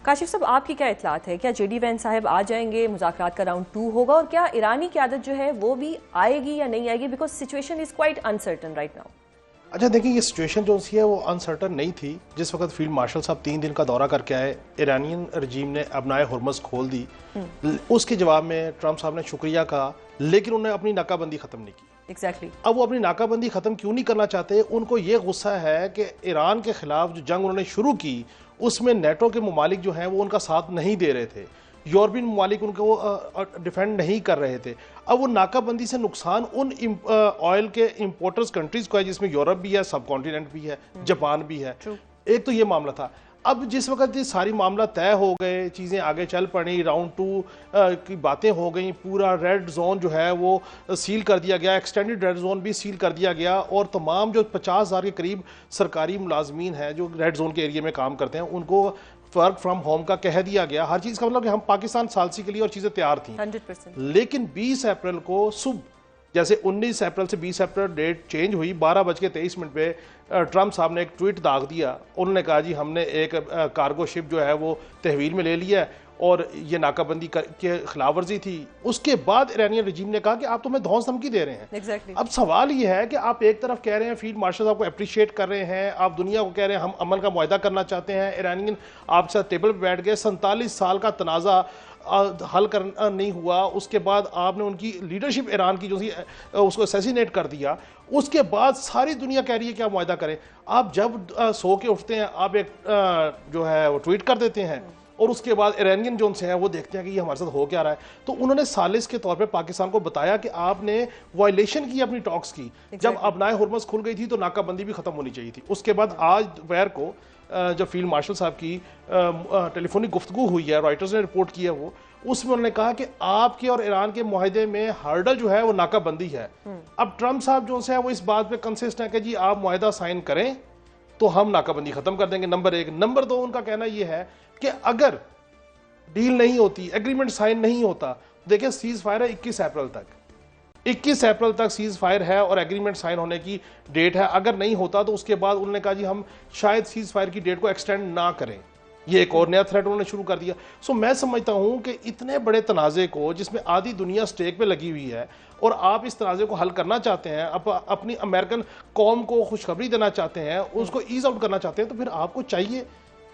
काशिफ साहब, आपकी क्या इतलात है? क्या जेडी वैंस साहब आ जाएंगे, मुज़ाकरात का राउंड 2 होगा, और क्या ईरानी क़यादत जो है वो भी आएगी या नहीं आएगी? Because situation is quite uncertain right now. अच्छा देखिए, ये सिचुएशन जो सी है वो अनसर्टन नहीं थी। जिस वक्त फील्ड मार्शल साहब 3 दिन का दौरा करके आए, ईरानियन रजीम ने अपनाए हुर्मस खोल दी, उसके जवाब में ट्रंप साहब ने शुक्रिया कहा, लेकिन उन्होंने अपनी नाकाबंदी खत्म नहीं की। एग्जैक्टली। अब वो अपनी नाकाबंदी खत्म क्यों नहीं करना चाहते? उनको ये गुस्सा है कि ईरान के खिलाफ जो जंग उन्होंने शुरू की उसमें नेटो के ममालिक जो हैं वो उनका साथ नहीं दे रहे थे, यूरोपियन ममालिक उनको डिफेंड नहीं कर रहे थे। अब वो नाकाबंदी से नुकसान उन ऑयल के इंपोर्टर्स कंट्रीज को है, जिसमें यूरोप भी है, सब कॉन्टिनेंट भी है, जापान भी है। एक तो ये मामला था। अब जिस वक्त ये सारी मामला तय हो गए, चीज़ें आगे चल पड़ी, राउंड 2 की बातें हो गई, पूरा रेड जोन जो है वो सील कर दिया गया, एक्सटेंडेड रेड जोन भी सील कर दिया गया, और तमाम जो 50,000 के करीब सरकारी मुलाजमीन हैं जो रेड जोन के एरिया में काम करते हैं उनको वर्क फ्रॉम होम का कह दिया गया। हर चीज़ का मतलब कि हम पाकिस्तान सालसी के लिए और चीज़ें तैयार थी 100%। लेकिन 20 अप्रैल को सुबह, जैसे 19 अप्रैल से 20 अप्रैल डेट चेंज हुई, 12:23 पे ट्रंप साहब ने एक ट्वीट दाग दिया। उन्होंने कहा जी हमने एक कार्गो शिप जो है वो तहवील में ले लिया है और ये नाकाबंदी के खिलाफ वर्जी थी। उसके बाद ईरानियन रजीम ने कहा कि आप तो हमें धौंस धमकी दे रहे हैं। Exactly. अब सवाल ये है कि आप एक तरफ कह रहे हैं फील्ड मार्शल साहब को अप्रिशिएट कर रहे हैं, आप दुनिया को कह रहे हैं हम अमन का मुआहदा करना चाहते हैं, ईरानियन आपके साथ टेबल पर बैठ गए, 47 साल का तनाज़ा हल करना नहीं हुआ, उसके बाद आपने उनकी लीडरशिप ईरान की जो थी उसको असैसिनेट कर दिया, उसके बाद सारी दुनिया कह रही है कि आप मुआहदा करें। आप जब सो के उठते हैं आप एक जो है वो ट्वीट कर देते हैं और उसके बाद ईरानियन जो से हैं वो देखते हैं कि ये हमारे साथ हो क्या रहा है। तो उन्होंने सालिस के तौर पे पाकिस्तान को बताया कि आपने वायलेशन की अपनी टॉक्स की। जब अपनाए हुर्मस खुल गई थी तो नाकाबंदी भी खत्म होनी चाहिए थी। उसके बाद आज दोपहर को जब फील्ड मार्शल साहब की टेलीफोनिक गुफ्तगू हुई है, रॉयटर्स ने रिपोर्ट की है वो, उसमें उन्होंने कहा कि आपके और ईरान के मुआहदे में हर्डल जो है वो नाकाबंदी है। अब ट्रंप साहब जो है वो इस बात पे कंसिस्ट है कि जी आप मुआहदा साइन करें तो हम नाकाबंदी खत्म कर देंगे, नंबर 1। नंबर 2 उनका कहना यह है कि अगर डील नहीं होती, एग्रीमेंट साइन नहीं होता, देखिए सीज फायर है 21 अप्रैल तक, 21 अप्रैल तक सीज फायर है और एग्रीमेंट साइन होने की डेट है। अगर नहीं होता तो उसके बाद उन्होंने कहा जी हम शायद सीज फायर की डेट को एक्सटेंड ना करें। ये एक और नया थ्रेट उन्होंने शुरू कर दिया। सो मैं समझता हूं कि इतने बड़े तनाज़े को जिसमें आधी दुनिया स्टेक पे लगी हुई है और आप इस तनाज़े को हल करना चाहते हैं, अपनी अमेरिकन कौम को खुशखबरी देना चाहते हैं, उसको ईज आउट करना चाहते हैं, तो फिर आपको चाहिए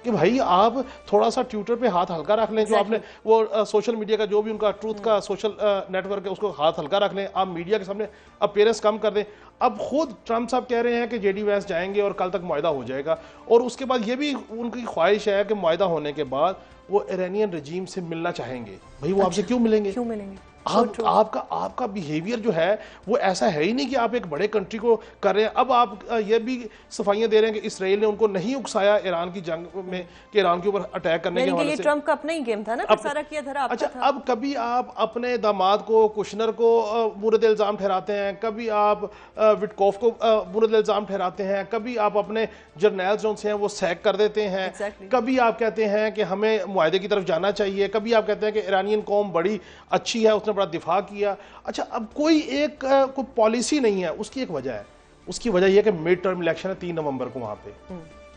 कि भाई आप थोड़ा सा ट्विटर पे हाथ हल्का रख लें। जो आपने वो सोशल मीडिया का जो भी उनका ट्रूथ का सोशल नेटवर्क है उसको हाथ हल्का रख लें, आप मीडिया के सामने अपीयरेंस कम कर दें। अब खुद ट्रंप साहब कह रहे हैं कि जेडी वैंस जाएंगे और कल तक मुआहदा हो जाएगा, और उसके बाद ये भी उनकी ख्वाहिश है कि मुआहदा होने के बाद वो ईरानियन रजीम से मिलना चाहेंगे। भाई वो आपसे क्यों मिलेंगे? आपका बिहेवियर जो है वो ऐसा है ही नहीं कि आप एक बड़े कंट्री को कर रहे हैं। अब आप ये भी सफाइयां दे रहे हैं कि इसराइल ने उनको नहीं उकसाया ईरान की जंग में कि ईरान के ऊपर अटैक करने के हवाले से। ट्रंप का अपना ही गेम था ना, सारा किया धरा आपका था। अब कभी आप अपने दामाद को, कुशनर को बुरे इल्जाम ठहराते हैं, कभी आप विटकॉफ को बुरे इल्जाम ठहराते हैं, कभी आप अपने जर्नैल जो हैं वो सैक कर देते हैं, कभी आप कहते हैं कि हमें मुआहदे की तरफ जाना चाहिए, कभी आप कहते हैं कि ईरानियन कौम बड़ी अच्छी है, बड़ा दिफा किया। अच्छा, अब कोई एक कोई पॉलिसी नहीं है, उसकी एक वजह है। उसकी वजह यह कि मिड टर्म इलेक्शन है 3 नवंबर को, वहां पे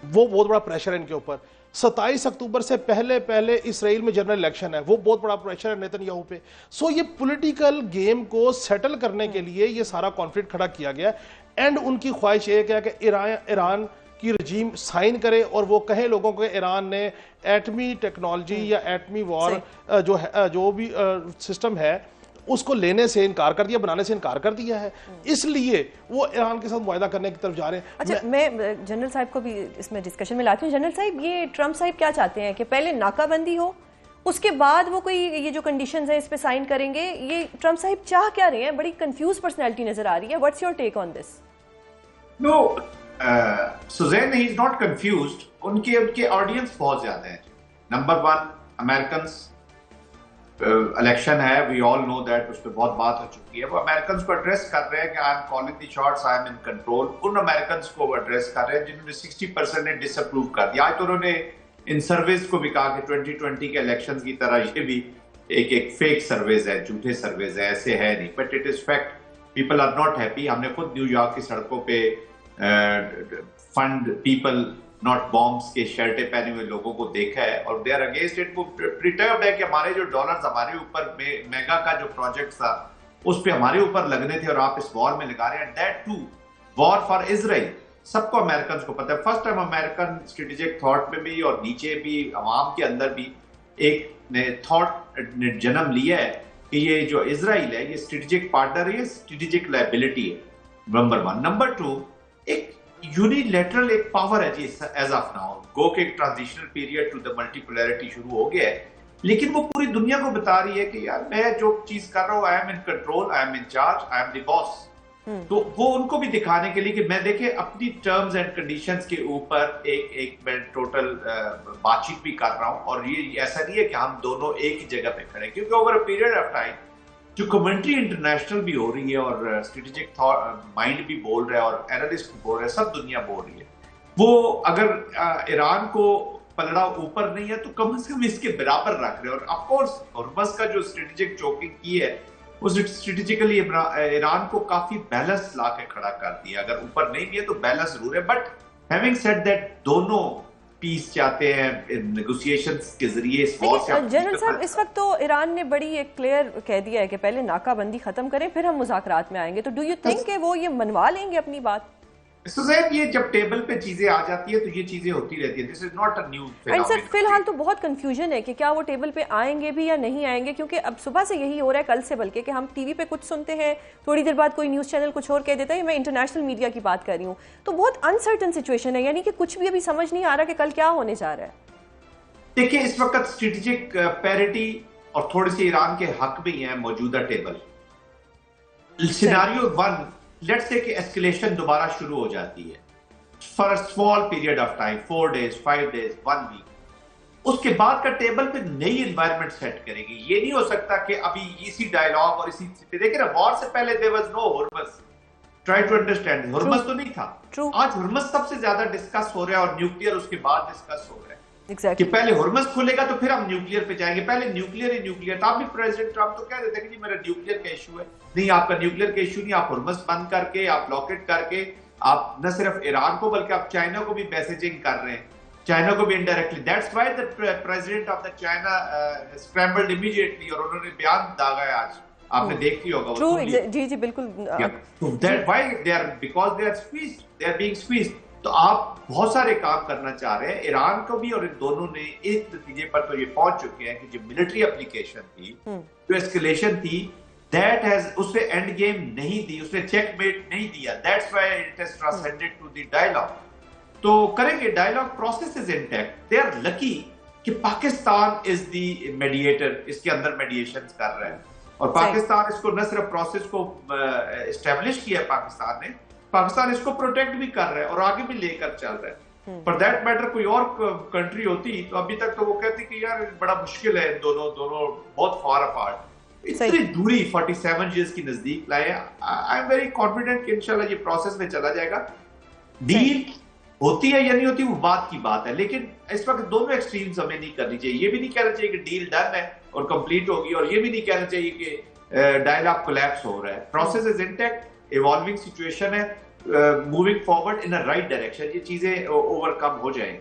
वो बहुत बड़ा प्रेशर है इनके ऊपर। 27 अक्टूबर से पहले इसराइल में जनरल इलेक्शन है, वो बहुत बड़ा प्रेशर है नेतन्याहू पे। सो ये पॉलिटिकल गेम को सेटल करने के लिए ये सारा कॉन्फ्लिक्ट खड़ा किया गया। एंड उनकी ख्वाहिश एक है कि ईरान की रजीम साइन करे और वो कहे लोगों को ईरान ने एटमी टेक्नोलॉजी या एटमी वॉर जो भी सिस्टम है उसको लेने से इनकार कर दिया, बनाने से इनकार कर दिया है, इसलिए वो ईरान के साथ मुआहदा करने की तरफ जा रहे हैं। अच्छा, मैं जनरल साहब को भी इसमें डिस्कशन में लाती हूँ। जनरल साहब, ये ट्रंप साहब क्या चाहते हैं कि पहले नाकाबंदी हो, उसके बाद वो कोई ये जो कंडीशंस है इस पे साइन करेंगे? ये ट्रंप साहब चाह क्या रहे हैं? बड़ी कंफ्यूज पर्सनैलिटी नजर आ रही है। What's your take on this? No Suzanne, he is not confused. उनके ऑडियंस बहुत ज्यादा है। नंबर 1, अमेरिकन इलेक्शन है, वी ऑल नो दैट, उस पर बहुत बात हो चुकी है। वो अमेरिकन को एड्रेस कर रहे हैं कि I am calling the shots, I am in control. उन अमेरिकन को एड्रेस कर रहे हैं जिन्होंने 60% ने डिसअप्रूव कर दिया। आज तो उन्होंने इन सर्वेज को भी कहा कि 2020 के इलेक्शन की तरह ये भी एक फेक सर्वेज है, झूठे सर्वेज है, ऐसे है नहीं, but it is fact. People are not happy. हमने खुद न्यूयॉर्क की सड़कों पे फंड पीपल नॉट बॉम्ब्स के शर्टें पहने हुए लोगों को देखा है और दे आर अगेंस्ट इट। वो प्रिटर्ब्ड है कि हमारे जो डॉलर्स हमारे ऊपर मेगा का जो प्रोजेक्ट था उस पर हमारे ऊपर लगने थे और आप इस वॉर में लगा रहे हैं। That to war for Israel. सबको अमेरिकन को पता है, first time American strategic thought में भी और नीचे भी अवाम के अंदर भी एक थॉट ने जन्म लिया है कि ये जो इजराइल है ये स्ट्रेटेजिक पार्टनर है, स्ट्रेटेजिक लायबिलिटी है, नंबर वन। नंबर टू, एक यूनिलैटरल एक पावर है जी एज ऑफ नाउ। गो के transitional period to the multipolarity शुरू हो गया है, लेकिन वो पूरी दुनिया को बता रही है कि यार मैं जो चीज कर रहा हूँ, I am in control, I am in charge, I am the boss. तो वो उनको भी दिखाने के लिए कि मैं देखे अपनी टर्म्स एंड कंडीशंस के ऊपर एक मैं टोटल बातचीत भी कर रहा हूं और ये ऐसा नहीं है कि हम दोनों एक ही जगह पे खड़े, क्योंकि over a period of time जो कमेंट्री इंटरनेशनल भी हो रही है और स्ट्रेटेजिक माइंड भी बोल रहा है और एनालिस्ट भी बोल रहे हैं, सब दुनिया बोल रही है, वो अगर ईरान को पलड़ा ऊपर नहीं है तो कम से कम इसके बराबर रख रहे हैं। और ऑफकोर्स हॉर्मज़ का जो स्ट्रेटेजिक चोकिंग की है उस स्ट्रेटेजिकली ईरान को काफी बैलेंस ला के खड़ा कर दिया। अगर ऊपर नहीं भी है तो बैलेंस जरूर है। बट हैविंग सेड दैट, दोनों पीस चाहते हैं नेगोशिएशंस के जरिए इस वॉर से। जनरल साहब, इस वक्त तो ईरान ने बड़ी एक क्लियर कह दिया है कि पहले नाकाबंदी खत्म करें फिर हम मुज़ाकरात में आएंगे, तो डू यू थिंक कि वो ये मनवा लेंगे अपनी बात? सुज़ैन, ये जब टेबल पे चीजें आ जाती है तो ये चीजें होती रहती है। This is not a new phenomenon. And sir फिलहाल तो बहुत कंफ्यूजन है कि क्या वो टेबल पे आएंगे भी या नहीं आएंगे, क्योंकि अब सुबह से यही हो रहा है, कल से बल्कि, कि हम टीवी पे कुछ सुनते हैं, थोड़ी देर बाद कोई न्यूज़ चैनल कुछ और कह देता है। मैं इंटरनेशनल मीडिया की बात कर रही हूँ, तो बहुत अनसर्टन सिचुएशन है, यानी कि कुछ भी अभी समझ नहीं आ रहा कि कल क्या होने जा रहा है। देखिए, इस वक्त स्ट्रेटेजिक पैरिटी और थोड़ी सी ईरान के हक में है मौजूदा table. Scenario one, let's say कि एस्केलेशन दोबारा शुरू हो जाती है for a small period of time, 4 days, 5 days, 1 week, उसके बाद का टेबल पे नई एनवायरनमेंट सेट करेगी। ये नहीं हो सकता कि अभी इसी डायलॉग और इसी देखिए ना, वॉर से पहले there was no Hormuz, try to understand. Hormuz तो नहीं था। आज हॉर्मज़ सबसे ज्यादा डिस्कस हो रहा है और न्यूक्लियर उसके बाद डिस्कस हो रहा है। Exactly. कि पहले हॉर्मज़ खुलेगा तो फिर हम न्यूक्लियर पे जाएंगे, पहले न्यूक्लियर ही न्यूक्लियर। तो अभी प्रेसिडेंट ट्रंप तो कह देते हैं कि मेरा न्यूक्लियर का इशू है। नहीं, आपका न्यूक्लियर का इशू नहीं, आप हॉर्मज़ बंद करके, आप ब्लॉकेट करके, आप न सिर्फ ईरान को बल्कि आप चाइना को भी मैसेजिंग कर रहे हैं, चाइना को भी indirectly. That's why the president of the China scrambled immediately, और उन्होंने बयान दागा है आज, आपने देख लिया होगा। ट्रू, जी जी बिल्कुल। That why they are, because they are squeezed, they are being squeezed. तो आप बहुत सारे काम करना चाह रहे हैं, ईरान को भी, और इन दोनों ने इस नतीजे पर तो ये पहुंच चुके हैं कि जो मिलिट्री एप्लीकेशन थी, जो एस्केलेशन थी, दैट हैज, उसने एंड गेम नहीं दी, उसने चेकमेट नहीं दिया। That's why it has transcended to the dialogue. तो करेंगे, dialogue process is intact. They are lucky कि पाकिस्तान इज द मीडिएटर, इसके अंदर मेडिएशन कर रहा है, और पाकिस्तान इसको न सिर्फ प्रोसेस को एस्टेब्लिश किया पाकिस्तान ने, पाकिस्तान इसको प्रोटेक्ट भी कर रहा है और आगे भी लेकर चल रहा है। फॉर दैट मैटर कोई और कंट्री होती तो अभी तक तो वो कहती कि यार बड़ा मुश्किल है, दोनों बहुत फार अपार्ट। इतनी दूरी 47 years की नजदीक लाए। आई एम वेरी कॉन्फिडेंट कि इंशाल्लाह ये प्रोसेस में चला जाएगा। डील होती है या नहीं होती वो बात की बात है, लेकिन इस वक्त दोनों एक्सट्रीम्स हमें नहीं करनी चाहिए। ये भी नहीं कहना चाहिए कि डील डन है और कंप्लीट होगी, और ये भी नहीं कहना चाहिए कि डायलॉग कोलैप्स हो रहा है। Process is intact, evolving situation है, moving forward in a right direction. ये चीजें ओवरकम हो जाएंगी।